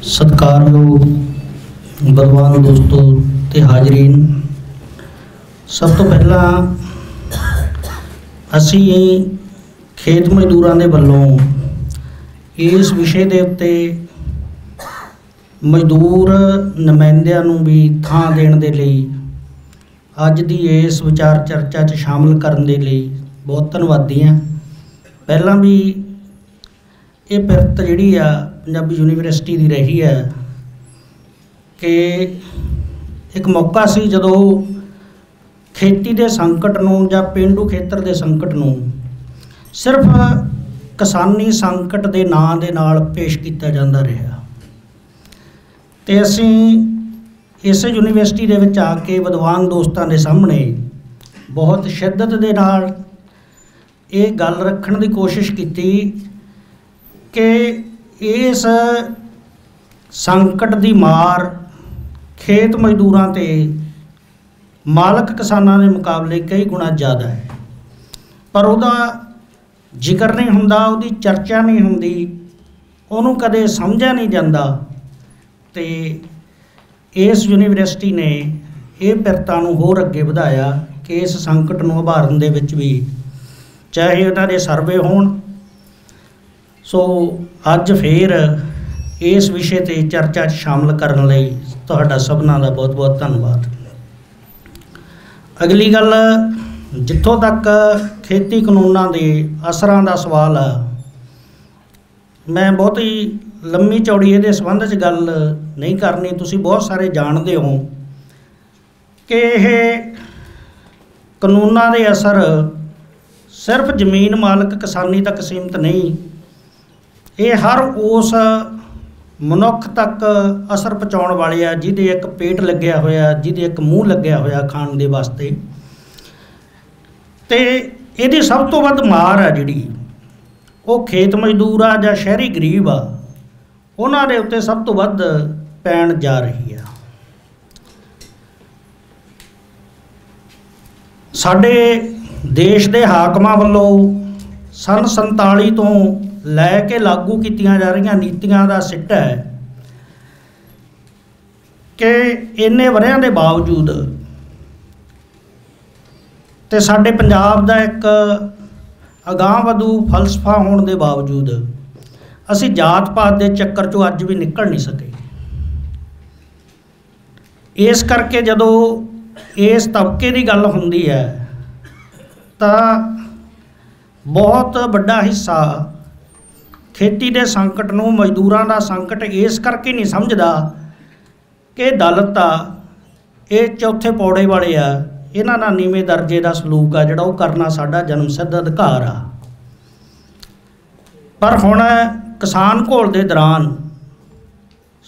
सत्कारयोग बलवान दोस्तों ते हाजरीन, सब तो पहला असी खेत मजदूरों के वलों इस विषय के उत्ते मजदूर नुमाइंदियां नूं भी थां देण दे लई अज दी इस विचार चर्चा च शामिल करन दे लई बहुत धन्नवादी हाँ। पहला भी ये पिरत जिहड़ी आ पंजाबी यूनीवर्सिटी की रही है कि एक मौका सी जदों खेती के संकट नूं जां पेंडू खेत्र के संकट नूं सिर्फ किसानी संकट के नां दे नाल पेश किया जाता रहा ते असीं इस यूनीवर्सिटी दे विच आके विद्वान दोस्तों के सामने बहुत शिद्दत दे नाल ये गल रखण की कोशिश की कि इस संकट की मार खेत मजदूरों ते मालक किसानों के मुकाबले कई गुणा ज़्यादा है, पर उहदा जिक्र नहीं हुंदा, उहदी चर्चा नहीं हुंदी, उहनूं कदे समझा नहीं जाता। ते इस यूनीवर्सिटी ने यह पिरतां नूं होर अगे वधाया कि इस संकट नूं उभारन दे विच भी चाहे उन्हां दे सर्वे होण। सो अज फिर इस विषय ते चर्चा शामिल करने लई तुहाडा सबना दा बहुत बहुत धन्नवाद। अगली गल, जिथों तक खेती कानूनां दे असरां दा सवाल है, मैं बहुत ही लंबी चौड़ी इहदे संबंध च गल नहीं करनी। तुसीं बहुत सारे जानते हो कि यह कानूनां दे असर सिर्फ जमीन मालक किसानी तक सीमित नहीं, ये हर उस मनुख तक असर पहुँचाने वाले आ जिहदे एक पेट लग्या होया, जिहदे एक मूँह लग्या होया खाण दे वास्ते। ते इहदी सब तो वध मार आ जिहड़ी वो खेत मजदूर आ जां शहरी गरीब आ, उन्हां दे उत्ते सब तो वध पैण जा रही है। साडे देश दे हाकमां वल्लों सन 47 तो लैके लागू कीतियां जा रही नीतियां का सिट्टा है कि इन्ने वरियां दे बावजूद ते साडे पंजाब दा एक अगांह-वधू फलसफा होने के बावजूद असी जात पात के चक्कर चों अज भी निकल नहीं सके। इस करके जदों इस तबके की गल हुंदी है तो बहुत बड़ा हिस्सा खेती के संकट नूं, मजदूरों का संकट इस करके नहीं समझदा कि दलित आ, ये चौथे पौड़े वाले आ, इन्हां नाल नीवें दर्जे का सलूक आ जिहड़ा वो करना साडा जन्मसिद्ध अधिकार आ। पर हुण किसान घोल के दौरान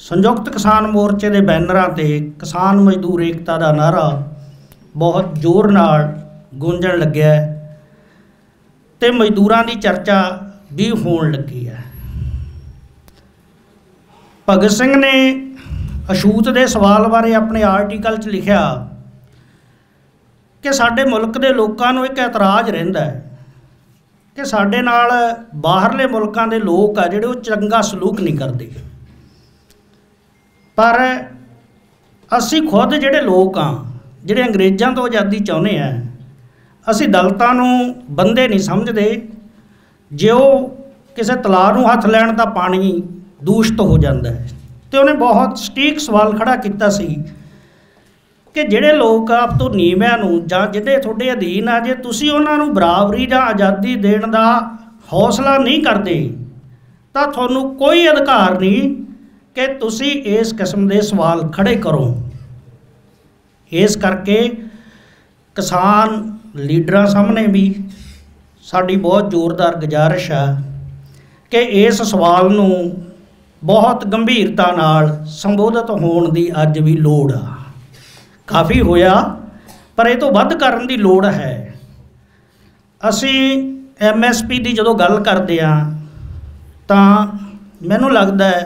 संयुक्त किसान मोर्चे के बैनरां ते किसान मजदूर एकता का नारा बहुत जोर नाल गूंजण लग्या ते मजदूरों की चर्चा भी होण लगी है। भगत सिंह ने अछूत के सवाल बारे अपने आर्टिकल च लिखा कि साडे मुल्क के लोगों को एक एतराज़ रहिंदा है कि साडे नाल बाहरले मुल्कां दे लोग आ जिहड़े वो चंगा सलूक नहीं करते, पर असी खुद जिहड़े लोग आ जिहड़े अंग्रेज़ां तो आज़ादी चाहुंदे आ, असी दलितां नूं बंदे नहीं समझते। जे वो किसी तलाब नूं हथ लैण दा पानी दूषित हो जाता है। तो उन्हें बहुत सटीक सवाल खड़ा किया सी कि जिहड़े लोग आप तो नीविआं नूं जां जिहड़े तुहाडे अधीन आ, जे तुसीं उन्हां नूं बराबरी जां आज़ादी देण दा हौसला नहीं करते तां तुहानूं कोई अधिकार नहीं कि तुसीं इस किस्म के सवाल खड़े करो। इस करके किसान लीडरां सामने भी साड़ी बहुत जोरदार गुजारिश है कि इस सवाल नूं बहुत गंभीरता नाल संबोधित होने की अज भी लोड़ आ। काफ़ी होया पर यह तो वध करन दी लोड़ है। असी MSP की जदों गल करते हैं तो मैनूं लगता है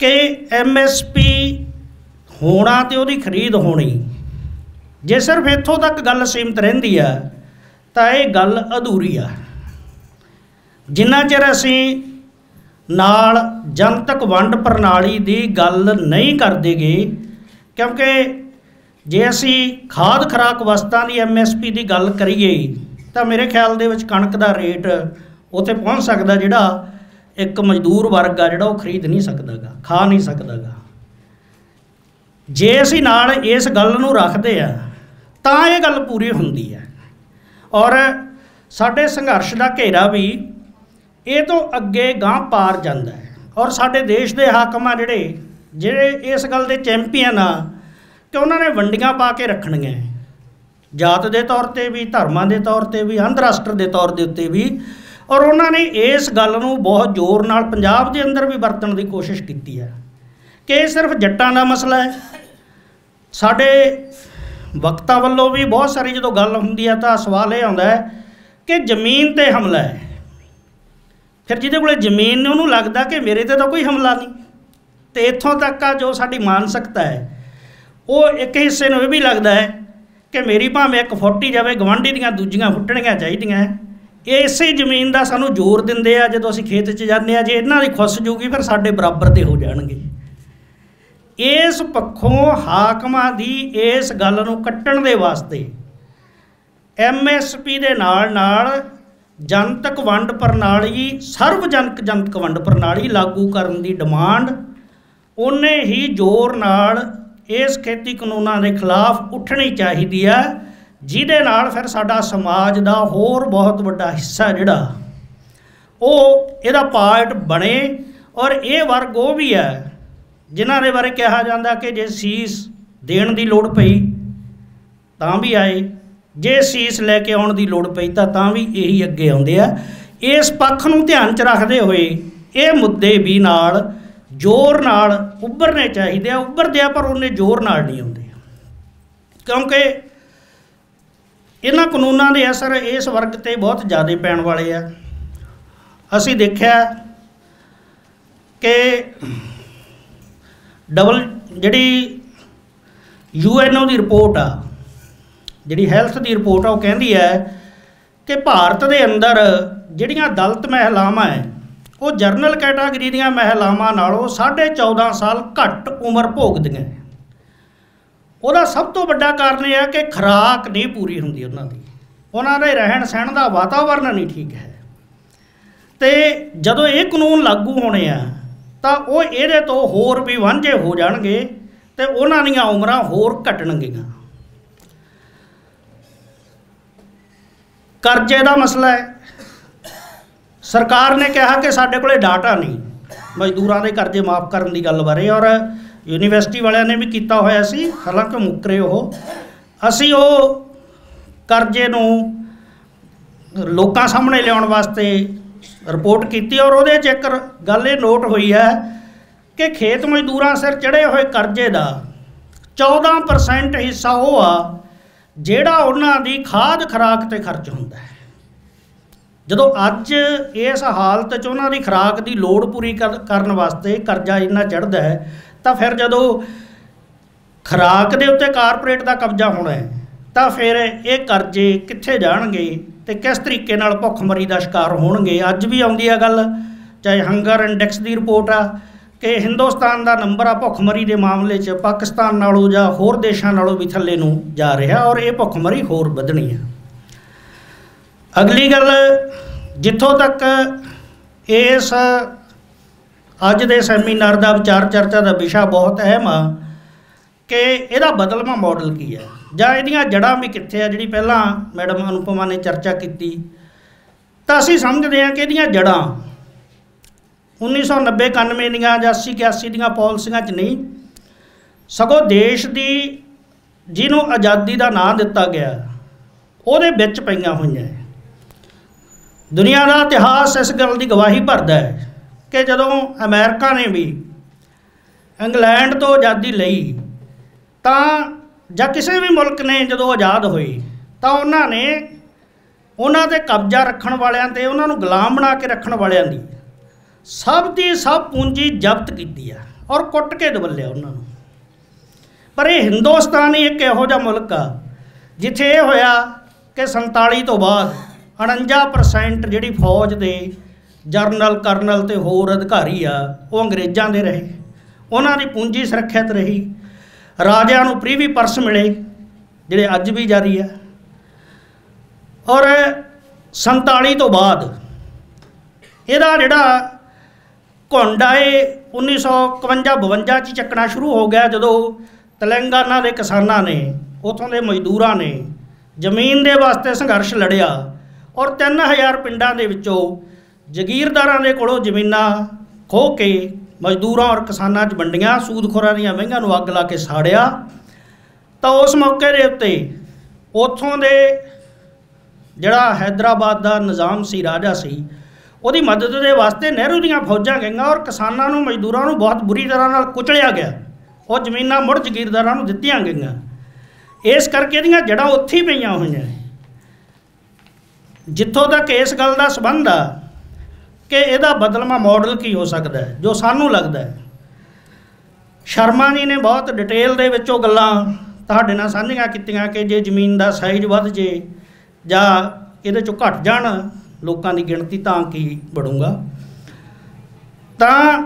कि MSP होना तो उहदी खरीद होनी, जे सिर्फ इत्थों तक गल सीमित रहिंदी है तो यह गल अधूरी आ। जिन्ना चिर असीं नाल जनतक वंड प्रणाली की गल नहीं करते गए, क्योंकि जे असी खाद खुराक वस्तां की MSP की गल करिए तो मेरे ख्याल दे विच कणक का रेट उत्थे पहुँच सकता जिहड़ा एक मजदूर वर्ग आ जिहड़ा वो खरीद नहीं सकदा गा, खा नहीं सकदा गा। जे असी नाल इस गल नूं रखते आ तां ये गल पूरी हुंदी है। और साडे संघर्ष का घेरा भी ये तो अगे गांह पार जाता है। और साडे देश के हाकम आ जिहड़े इस गल के चैंपीयन आ कि उन्होंने वंडियां पा के रखणियां, जात के तौर पर भी, धर्मां के तौर पर भी, अंतरराष्ट्र के तौर के उत्ते भी। और उन्होंने इस गल नूं बहुत जोर नाल पंजाब के अंदर भी वरतण की कोशिश की है कि सिर्फ जट्टां का मसला है। साडे वक्तां वल्लों भी बहुत सारी जो गल हुंदी है तो सवाल ये आउंदा है कि जमीन ते हमला है। फिर जिहदे कोले जमीन ने उन्होंने लगता कि मेरे ते तो कोई हमला नहीं। तो इत्थों तक आ जो साडी मानसिकता है वो एक हिस्से नूं ये भी लगता है कि मेरी भावें एक फुੱਟ ही जाए, गवांढी दीआं दूजियां फुੱਟणीਆਂ ਚਾਹੀਦੀਆਂ। ये इसे जमीन का सानू जोर दिंदे आ जदों असीं खेत 'ਚ जाने, जे इन्हां दी खुस जूगी फिर साडे बराबर दे हो जाणगे। इस पक्षों हाकमां दी इस गल नूं कट्टण दे वास्ते MSP दे नाल जनतक वंड प्रणाली, जनतक वंड प्रणाली लागू करन दी डिमांड उन्ने ही जोर नाल इस खेती कानूनां दे खिलाफ उठनी चाहिदी है, जिहदे नाल फिर साडा समाज दा होर बहुत वड्डा हिस्सा जिहड़ा वो इहदा पार्ट बने। और ये वर्ग वो भी है जिन्हां दे बारे कहा जाता कि जे सीस देण दी लोड़ पई तां भी आए, जे सीस लैके आउण दी लोड़ पई तां भी यही अगे आउंदे आ। इस पक्ष नूं ध्यान च रखते हुए ये मुद्दे भी नाल जोर नाल उभरने चाहिए। उभरते आ पर उन्ने जोर नाल नहीं आउंदे, क्योंकि इन्हां कानूनां दे असर इस वर्ग ते बहुत ज़्यादा पैण वाले आ। असीं देखिआ कि जिहड़ी UNO की रिपोर्ट आ, जिहड़ी हैल्थ की रिपोर्ट आ, वो कहती है कि भारत के अंदर जिहड़ियां दलित महिलावां है वो जरनल कैटागरी दीआं महिलावां नालों 14.5 साल घट उम्र भोगदियां। ਉਹਦਾ सब तो ਵੱਡਾ कारण यह है कि खुराक नहीं पूरी ਹੁੰਦੀ ਉਹਨਾਂ ਦੇ ਰਹਿਣ ਸਹਿਣ ਦਾ वातावरण नहीं ठीक है। तो ਜਦੋਂ ਇਹ ਕਾਨੂੰਨ लागू होने आ ਤਾਂ ਉਹ ਇਹਦੇ ਤੋਂ ਹੋਰ भी ਵਾਂਝੇ हो ਜਾਣਗੇ ਤੇ ਉਹਨਾਂ ਦੀਆਂ ਉਮਰਾਂ ਹੋਰ ਘਟਣਗੀਆਂ। ਕਰਜ਼ੇ ਦਾ मसला है, सरकार ने कहा कि साढ़े को डाटा नहीं मजदूरों के कर्जे माफ़ करने की गल बारे, और यूनीवर्सिटी वालियां ने भी किया होया सी, हालांकि मुकरे वो असी वो कर्जे नूं लोकां सामने लियाउण वास्ते रिपोर्ट की। और वो एक गल ये नोट हुई है कि खेत मजदूरां सिर चढ़े हुए कर्जे का 14% हिस्सा वो आ जिहड़ा उन्हां दी खाद खुराक ते खर्च हुंदा है। जदों अज इस हालत च उन्हां दी खुराक की लोड़ पूरी करन वास्ते कर्जा इन्ना चढ़दा है, तो फिर जदों खुराक के उत्ते कारपोरेट का कब्जा होना है तो फिर ये कर्जे कित्थे जाणगे ते किस तरीके नाल भुखमरी का शिकार होणगे। अज भी आउंदी है गल, चाहे हंगर इंडैक्स की रिपोर्ट आ कि हिंदुस्तान का नंबर आ भुखमरी के मामले च पाकिस्तान नालों जां होर देशां नालों भी थल्ले नूं जा रहा, और ये भुखमरी होर वधणी है। अगली गल जिथों तक इस अज दे सैमीनार का विचार चर्चा का विषय बहुत अहम आ कि इहदा बदलवां मॉडल की है जां इहदियां जड़ां भी कित्थे आ। जिहड़ी पहलां मैडम अनुपमा ने चर्चा की तो असीं समझदे हां कि इहदियां जड़ां 1990-91 दीआं जां 80-81 दीआं पॉलिसियां च नहीं, सगों देश की जिन्हों आज़ादी का नाम दिता गया उहदे विच पईआं होईआं। दुनिया का इतिहास इस गल की गवाही भरदा है कि जदों अमेरिका ने भी इंग्लैंड तो आज़ादी लई तां जां किसी भी मुल्क ने जदों आज़ाद होई तां उन्होंने उन्हां ते कब्जा रखण वालियां ते उन्हां नूं गुलाम बना के रखण वालियां दी सब दी सब पूंजी जब्त की है और कुट के दबलिया उन्होंने। पर यह हिंदुस्तान ही एक इहो जिहा मुल्क आ जिथे ये होया कि 47 तो बाद 49% जिहड़ी फौज दे ਜਰਨਲ ਕਰਨਲ ਤੇ ਹੋਰ ਅਧਿਕਾਰੀ ਆ ਉਹ ਅੰਗਰੇਜ਼ਾਂ ਦੇ ਰਹੇ, ਉਹਨਾਂ ਦੀ ਪੂੰਜੀ ਸੁਰੱਖਿਅਤ ਰਹੀ। ਰਾਜਿਆਂ ਨੂੰ ਪ੍ਰੀਵੀ ਪਰਸ ਮਿਲੇ ਜਿਹੜੇ ਅੱਜ ਵੀ ਜਾਰੀ ਆ। ਔਰ 47 ਤੋਂ ਬਾਅਦ ਇਹਦਾ ਜਿਹੜਾ ਘੁੰਡ ਆ ਇਹ 1951-52 'ਚ ਚੱਕਣਾ ਸ਼ੁਰੂ ਹੋ ਗਿਆ, ਜਦੋਂ ਤੇਲੰਗਾਨਾ ਦੇ ਕਿਸਾਨਾਂ ਨੇ, ਉੱਥੋਂ ਦੇ ਮਜ਼ਦੂਰਾਂ ਨੇ ਜ਼ਮੀਨ ਦੇ ਵਾਸਤੇ ਸੰਘਰਸ਼ ਲੜਿਆ ਔਰ 3000 ਪਿੰਡਾਂ ਦੇ ਵਿੱਚੋਂ ਜਗੀਰਦਾਰਾਂ ਦੇ ਕੋਲੋਂ ਜ਼ਮੀਨਾਂ ਖੋਹ ਕੇ ਮਜ਼ਦੂਰਾਂ ਔਰ ਕਿਸਾਨਾਂ 'ਚ ਵੰਡੀਆਂ, ਸੂਦਖੋਰਾਂ ਦੀਆਂ ਮਹਿੰਗਾਂ ਨੂੰ ਅੱਗ ਲਾ ਕੇ ਸਾੜਿਆ। ਤਾਂ ਉਸ ਮੌਕੇ ਦੇ ਉੱਤੇ ਉੱਥੋਂ ਦੇ ਜਿਹੜਾ ਹੈਦਰਾਬਾਦ ਦਾ ਨਿਜ਼ਾਮ ਸੀ, ਰਾਜਾ ਸੀ, ਉਹਦੀ ਮਦਦ ਦੇ ਵਾਸਤੇ ਨਹਿਰੂ ਦੀਆਂ ਫੌਜਾਂ ਗਈਆਂ ਔਰ ਕਿਸਾਨਾਂ ਨੂੰ, ਮਜ਼ਦੂਰਾਂ ਨੂੰ ਬਹੁਤ ਬੁਰੀ ਤਰ੍ਹਾਂ ਨਾਲ ਕੁਚਲਿਆ ਗਿਆ। ਉਹ ਜ਼ਮੀਨਾਂ ਮੁੜ ਜਗੀਰਦਾਰਾਂ ਨੂੰ ਦਿੱਤੀਆਂ ਗਈਆਂ। ਇਸ ਕਰਕੇ ਇਹਦੀਆਂ ਜੜ੍ਹਾਂ ਉੱਥੇ ਹੀ ਪਈਆਂ ਹੋਈਆਂ। ਜਿੱਥੋਂ ਤੱਕ ਇਸ ਗੱਲ ਦਾ ਸੰਬੰਧ ਆ ਕਿ ਇਹਦਾ ਬਦਲਵਾਂ ਮਾਡਲ ਕੀ ਹੋ ਸਕਦਾ ਹੈ, ਜੋ ਸਾਨੂੰ ਲੱਗਦਾ ਹੈ, ਸ਼ਰਮਾ ਜੀ ਨੇ ਬਹੁਤ ਡਿਟੇਲ ਦੇ ਵਿੱਚ ਉਹ ਗੱਲਾਂ ਤੁਹਾਡੇ ਨਾਲ ਸਾਂਝੀਆਂ ਕੀਤੀਆਂ ਕਿ ਜੇ ਜ਼ਮੀਨ ਦਾ ਸਾਈਜ਼ ਵੱਧ ਜੇ ਜਾਂ ਇਹਦੇ 'ਚੋਂ ਘਟ ਜਾਣ ਲੋਕਾਂ ਦੀ ਗਿਣਤੀ ਤਾਂ ਕੀ ਬਣੂਗਾ। ਤਾਂ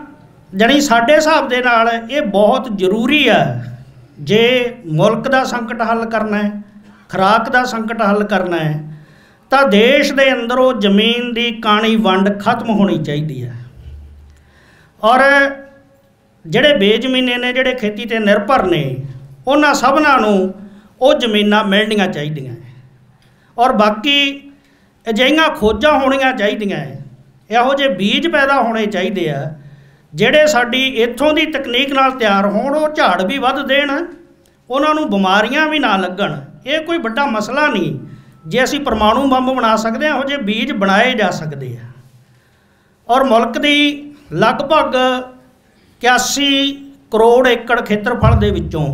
ਜਾਣੀ ਸਾਡੇ ਹਿਸਾਬ ਦੇ ਨਾਲ ਇਹ ਬਹੁਤ ਜ਼ਰੂਰੀ ਹੈ। ਜੇ ਮੁਲਕ ਦਾ ਸੰਕਟ ਹੱਲ ਕਰਨਾ ਹੈ, ਖੁਰਾਕ ਦਾ ਸੰਕਟ ਹੱਲ ਕਰਨਾ ਹੈ, ਤਾਂ ਦੇਸ਼ ਦੇ ਅੰਦਰੋਂ ਜ਼ਮੀਨ ਦੀ ਕਾਣੀ ਵੰਡ ਖਤਮ ਹੋਣੀ ਚਾਹੀਦੀ ਹੈ। ਔਰ ਜਿਹੜੇ ਬੇਜ਼ਮੀਨੇ ਨੇ, ਜਿਹੜੇ ਖੇਤੀ 'ਤੇ ਨਿਰਭਰ ਨੇ, ਉਹਨਾਂ ਸਭਨਾਂ ਨੂੰ ਉਹ ਜ਼ਮੀਨਾਂ ਮਿਲਣੀਆਂ ਚਾਹੀਦੀਆਂ। ਔਰ ਬਾਕੀ ਅਜਿਹੀਆਂ ਖੋਜਾਂ ਹੋਣੀਆਂ ਚਾਹੀਦੀਆਂ, ਇਹੋ ਜਿਹੇ ਬੀਜ ਪੈਦਾ ਹੋਣੇ ਚਾਹੀਦੇ ਆ ਜਿਹੜੇ ਸਾਡੀ ਇੱਥੋਂ ਦੀ ਤਕਨੀਕ ਨਾਲ ਤਿਆਰ ਹੋਣ, ਉਹ ਝਾੜ ਵੀ ਵੱਧ ਦੇਣ, ਉਹਨਾਂ ਨੂੰ ਬਿਮਾਰੀਆਂ ਵੀ ਨਾ ਲੱਗਣ। ਇਹ ਕੋਈ ਵੱਡਾ ਮਸਲਾ ਨਹੀਂ। ਜੇ ਅਸੀਂ ਪਰਮਾਣੂ ਬੰਬ ਬਣਾ ਸਕਦੇ ਹਾਂ, ਇਹੋ ਜਿਹੇ ਬੀਜ ਬਣਾਏ ਜਾ ਸਕਦੇ ਆ। ਔਰ ਮੁਲਕ ਦੀ ਲਗਭਗ 81 ਕਰੋੜ ਏਕੜ ਖੇਤਰਫਲ ਦੇ ਵਿੱਚੋਂ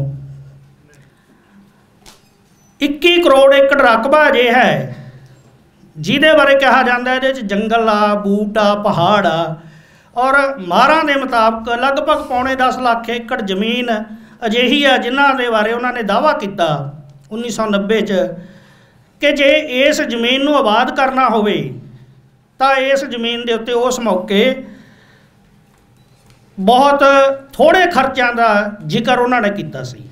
21 ਕਰੋੜ ਏਕੜ ਰਕਬਾ ਅਜੇ ਹੈ ਜਿਹਦੇ ਬਾਰੇ ਕਿਹਾ ਜਾਂਦਾ ਇਹਦੇ 'ਚ ਜੰਗਲ ਆ, ਬੂਟ ਆ, ਪਹਾੜ ਆ। ਔਰ ਮਾਹਰਾਂ ਦੇ ਮੁਤਾਬਕ ਲਗਭਗ ਪੌਣੇ 10 ਲੱਖ ਏਕੜ ਜ਼ਮੀਨ ਅਜਿਹੀ ਆ ਜਿਨ੍ਹਾਂ ਦੇ ਬਾਰੇ ਉਹਨਾਂ ਨੇ ਦਾਅਵਾ ਕੀਤਾ 1990 'ਚ ਕਿ ਜੇ ਇਸ ਜ਼ਮੀਨ ਨੂੰ ਆਬਾਦ ਕਰਨਾ ਹੋਵੇ ਤਾਂ ਇਸ ਜ਼ਮੀਨ ਦੇ ਉੱਤੇ ਉਸ ਮੌਕੇ ਬਹੁਤ ਥੋੜ੍ਹੇ ਖਰਚਿਆਂ ਦਾ ਜ਼ਿਕਰ ਉਹਨਾਂ ਨੇ ਕੀਤਾ ਸੀ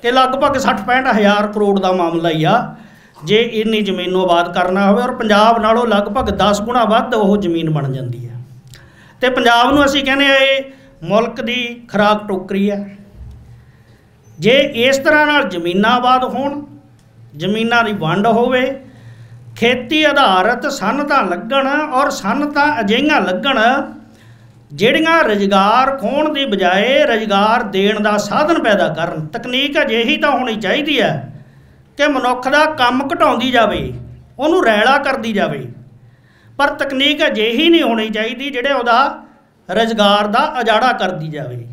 ਕਿ ਲਗਭਗ 60-65 ਹਜ਼ਾਰ ਕਰੋੜ ਦਾ ਮਾਮਲਾ ਹੀ ਆ ਜੇ ਇੰਨੀ ਜ਼ਮੀਨ ਨੂੰ ਆਬਾਦ ਕਰਨਾ ਹੋਵੇ। ਔਰ ਪੰਜਾਬ ਨਾਲੋਂ ਲਗਭਗ 10 ਗੁਣਾ ਵੱਧ ਉਹ ਜ਼ਮੀਨ ਬਣ ਜਾਂਦੀ ਹੈ। ਅਤੇ ਪੰਜਾਬ ਨੂੰ ਅਸੀਂ ਕਹਿੰਦੇ ਹਾਂ ਇਹ ਮੁਲਕ ਦੀ ਖੁਰਾਕ ਟੋਕਰੀ ਹੈ। ਜੇ ਇਸ ਤਰ੍ਹਾਂ ਨਾਲ ਜ਼ਮੀਨਾਂ ਆਬਾਦ ਹੋਣ, ਜ਼ਮੀਨਾਂ ਦੀ ਵੰਡ ਹੋਵੇ, ਖੇਤੀ ਆਧਾਰਿਤ ਸਨਅਤਾਂ ਲੱਗਣ ਔਰ ਸਨਅਤਾਂ ਅਜਿਹੀਆਂ ਲੱਗਣ ਜਿਹੜੀਆਂ ਰੁਜ਼ਗਾਰ ਖੋਹਣ ਦੀ ਬਜਾਏ ਰੁਜ਼ਗਾਰ ਦੇਣ ਦਾ ਸਾਧਨ ਪੈਦਾ ਕਰਨ। ਤਕਨੀਕ ਅਜਿਹੀ ਤਾਂ ਹੋਣੀ ਚਾਹੀਦੀ ਹੈ ਕਿ ਮਨੁੱਖ ਦਾ ਕੰਮ ਘਟਾਉਂਦੀ ਜਾਵੇ, ਉਹਨੂੰ ਰੈਲਾ ਕਰਦੀ ਜਾਵੇ, ਪਰ ਤਕਨੀਕ ਅਜਿਹੀ ਨਹੀਂ ਹੋਣੀ ਚਾਹੀਦੀ ਜਿਹੜੇ ਉਹਦਾ ਰੁਜ਼ਗਾਰ ਦਾ ਉਜਾੜਾ ਕਰਦੀ ਜਾਵੇ।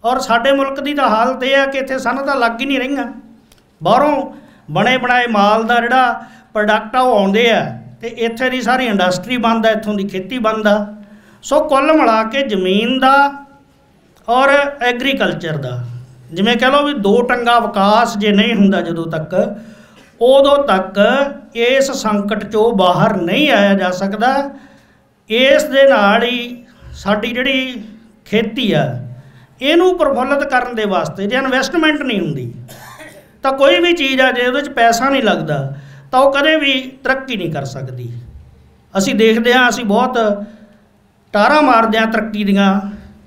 ਔਰ ਸਾਡੇ ਮੁਲਕ ਦੀ ਤਾਂ ਹਾਲਤ ਇਹ ਹੈ ਕਿ ਇੱਥੇ ਸਨਅਤਾਂ ਲੱਗ ਹੀ ਨਹੀਂ ਰਹੀਆਂ। ਬਾਹਰੋਂ ਬਣੇ ਬਣਾਏ ਮਾਲ ਦਾ ਜਿਹੜਾ ਪ੍ਰੋਡਕਟ ਆ ਉਹ ਆਉਂਦੇ ਆ ਅਤੇ ਇੱਥੇ ਦੀ ਸਾਰੀ ਇੰਡਸਟਰੀ ਬੰਦ ਆ, ਇੱਥੋਂ ਦੀ ਖੇਤੀ ਬੰਦ ਆ। ਸੋ ਕੁੱਲ ਮਿਲਾ ਕੇ ਜ਼ਮੀਨ ਦਾ ਔਰ ਐਗਰੀਕਲਚਰ ਦਾ, ਜਿਵੇਂ ਕਹਿ ਲਓ ਵੀ ਦੋ ਟੰਗਾ ਵਿਕਾਸ ਜੇ ਨਹੀਂ ਹੁੰਦਾ ਜਦੋਂ ਤੱਕ, ਉਦੋਂ ਤੱਕ ਇਸ ਸੰਕਟ 'ਚੋਂ ਬਾਹਰ ਨਹੀਂ ਆਇਆ ਜਾ ਸਕਦਾ। ਇਸ ਦੇ ਨਾਲ ਹੀ ਸਾਡੀ ਜਿਹੜੀ ਖੇਤੀ ਆ ਇਹਨੂੰ ਪ੍ਰਫੁੱਲਤ ਕਰਨ ਦੇ ਵਾਸਤੇ ਜੇ ਇਨਵੈਸਟਮੈਂਟ ਨਹੀਂ ਹੁੰਦੀ ਤਾਂ ਕੋਈ ਵੀ ਚੀਜ਼ ਆ ਜੇ ਉਹਦੇ 'ਚ ਪੈਸਾ ਨਹੀਂ ਲੱਗਦਾ ਤਾਂ ਉਹ ਕਦੇ ਵੀ ਤਰੱਕੀ ਨਹੀਂ ਕਰ ਸਕਦੀ। ਅਸੀਂ ਦੇਖਦੇ ਹਾਂ, ਅਸੀਂ ਬਹੁਤ ਟਾਰਾਂ ਮਾਰਦੇ ਹਾਂ ਤਰੱਕੀ ਦੀਆਂ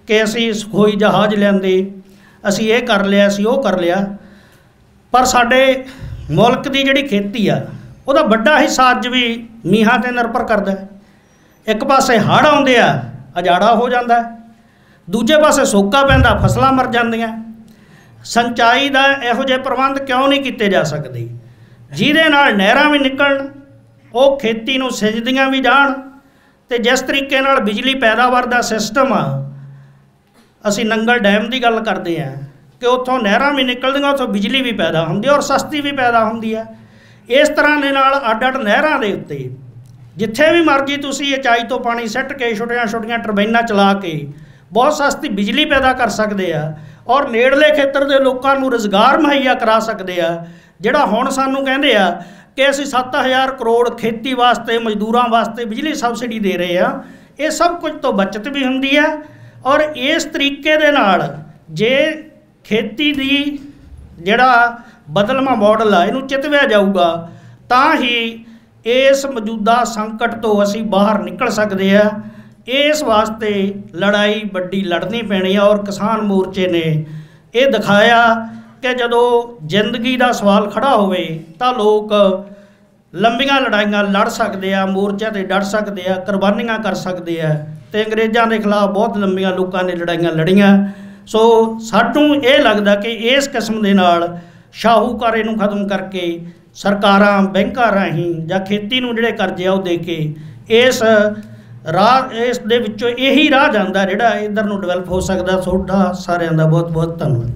ਕਿ ਅਸੀਂ ਸੁਖੋਈ ਜਹਾਜ਼ ਲਿਆਂਦੇ, ਅਸੀਂ ਇਹ ਕਰ ਲਿਆ, ਅਸੀਂ ਉਹ ਕਰ ਲਿਆ, ਪਰ ਸਾਡੇ ਮੁਲਕ ਦੀ ਜਿਹੜੀ ਖੇਤੀ ਆ ਉਹਦਾ ਵੱਡਾ ਹਿੱਸਾ ਅੱਜ ਵੀ ਮੀਂਹਾਂ 'ਤੇ ਨਿਰਭਰ ਕਰਦਾ। ਇੱਕ ਪਾਸੇ ਹੜ੍ਹ ਆਉਂਦੇ ਆ, ਉਜਾੜਾ ਹੋ ਜਾਂਦਾ, ਦੂਜੇ ਪਾਸੇ ਸੋਕਾ ਪੈਂਦਾ, ਫਸਲਾਂ ਮਰ ਜਾਂਦੀਆਂ। ਸਿੰਚਾਈ ਦਾ ਇਹੋ ਜਿਹੇ ਪ੍ਰਬੰਧ ਕਿਉਂ ਨਹੀਂ ਕੀਤੇ ਜਾ ਸਕਦੇ ਜਿਹਦੇ ਨਾਲ ਨਹਿਰਾਂ ਵੀ ਨਿਕਲਣ, ਉਹ ਖੇਤੀ ਨੂੰ ਸਿੰਜਦੀਆਂ ਵੀ ਜਾਣ, ਅਤੇ ਜਿਸ ਤਰੀਕੇ ਨਾਲ ਬਿਜਲੀ ਪੈਦਾਵਾਰ ਦਾ ਸਿਸਟਮ ਆ, ਅਸੀਂ ਨੰਗਲ ਡੈਮ ਦੀ ਗੱਲ ਕਰਦੇ ਹਾਂ ਕਿ ਉੱਥੋਂ ਨਹਿਰਾਂ ਵੀ ਨਿਕਲਦੀਆਂ, ਉੱਥੋਂ ਬਿਜਲੀ ਵੀ ਪੈਦਾ ਹੁੰਦੀ ਔਰ ਸਸਤੀ ਵੀ ਪੈਦਾ ਹੁੰਦੀ ਹੈ। ਇਸ ਤਰ੍ਹਾਂ ਦੇ ਨਾਲ ਅੱਡ-ਅੱਡ ਨਹਿਰਾਂ ਦੇ ਉੱਤੇ ਜਿੱਥੇ ਵੀ ਮਰਜ਼ੀ ਤੁਸੀਂ ਉਚਾਈ ਤੋਂ ਪਾਣੀ ਸਿੱਟ ਕੇ ਛੋਟੀਆਂ-ਛੋਟੀਆਂ ਟਰਬਾਈਨਾਂ ਚਲਾ ਕੇ ਬਹੁਤ ਸਸਤੀ ਬਿਜਲੀ ਪੈਦਾ ਕਰ ਸਕਦੇ ਆ ਔਰ ਨੇੜਲੇ ਖੇਤਰ ਦੇ ਲੋਕਾਂ ਨੂੰ ਰੁਜ਼ਗਾਰ ਮੁਹੱਈਆ ਕਰਾ ਸਕਦੇ ਆ। ਜਿਹੜਾ ਹੁਣ ਸਾਨੂੰ ਕਹਿੰਦੇ ਆ ਕਿ ਅਸੀਂ 7000 ਕਰੋੜ ਖੇਤੀ ਵਾਸਤੇ, ਮਜ਼ਦੂਰਾਂ ਵਾਸਤੇ ਬਿਜਲੀ ਸਬਸਿਡੀ ਦੇ ਰਹੇ ਆ, ਇਹ ਸਭ ਕੁਝ ਤੋਂ ਬਚਤ ਵੀ ਹੁੰਦੀ ਹੈ। ਔਰ ਇਸ ਤਰੀਕੇ ਦੇ ਨਾਲ ਜੇ ਖੇਤੀ ਦੀ ਜਿਹੜਾ ਬਦਲਵਾਂ ਮਾਡਲ ਆ ਇਹਨੂੰ ਚਿਤਵਿਆ ਜਾਊਗਾ ਤਾਂ ਹੀ ਇਸ ਮੌਜੂਦਾ ਸੰਕਟ ਤੋਂ ਅਸੀਂ ਬਾਹਰ ਨਿਕਲ ਸਕਦੇ ਆ। ਇਸ ਵਾਸਤੇ ਲੜਾਈ ਵੱਡੀ ਲੜਨੀ ਪੈਣੀ ਆ। ਔਰ ਕਿਸਾਨ ਮੋਰਚੇ ਨੇ ਇਹ ਦਿਖਾਇਆ ਕਿ ਜਦੋਂ ਜ਼ਿੰਦਗੀ ਦਾ ਸਵਾਲ ਖੜਾ ਹੋਵੇ ਤਾਂ ਲੋਕ ਲੰਬੀਆਂ ਲੜਾਈਆਂ ਲੜ ਸਕਦੇ ਆ, ਮੋਰਚਿਆਂ 'ਤੇ ਡਟ ਸਕਦੇ ਆ, ਕੁਰਬਾਨੀਆਂ ਕਰ ਸਕਦੇ ਆ। ਅਤੇ ਅੰਗਰੇਜ਼ਾਂ ਦੇ ਖਿਲਾਫ ਬਹੁਤ ਲੰਬੀਆਂ ਲੋਕਾਂ ਨੇ ਲੜਾਈਆਂ ਲੜੀਆਂ। ਸੋ ਸਾਨੂੰ ਇਹ ਲੱਗਦਾ ਕਿ ਇਸ ਕਿਸਮ ਦੇ ਨਾਲ ਸ਼ਾਹੂਕਾਰੇ ਨੂੰ ਖਤਮ ਕਰਕੇ ਸਰਕਾਰਾਂ ਬੈਂਕਾਂ ਰਾਹੀਂ ਜਾਂ ਖੇਤੀ ਨੂੰ ਜਿਹੜੇ ਕਰਜ਼ੇ ਆ ਉਹ ਦੇ ਕੇ ਇਸ ਦੇ ਵਿੱਚੋਂ ਇਹੀ ਰਾਹ ਜਾਂਦਾ ਜਿਹੜਾ ਇੱਧਰ ਨੂੰ ਡਿਵੈਲਪ ਹੋ ਸਕਦਾ। ਤੁਹਾਡਾ ਸਾਰਿਆਂ ਦਾ ਬਹੁਤ ਬਹੁਤ ਧੰਨਵਾਦ।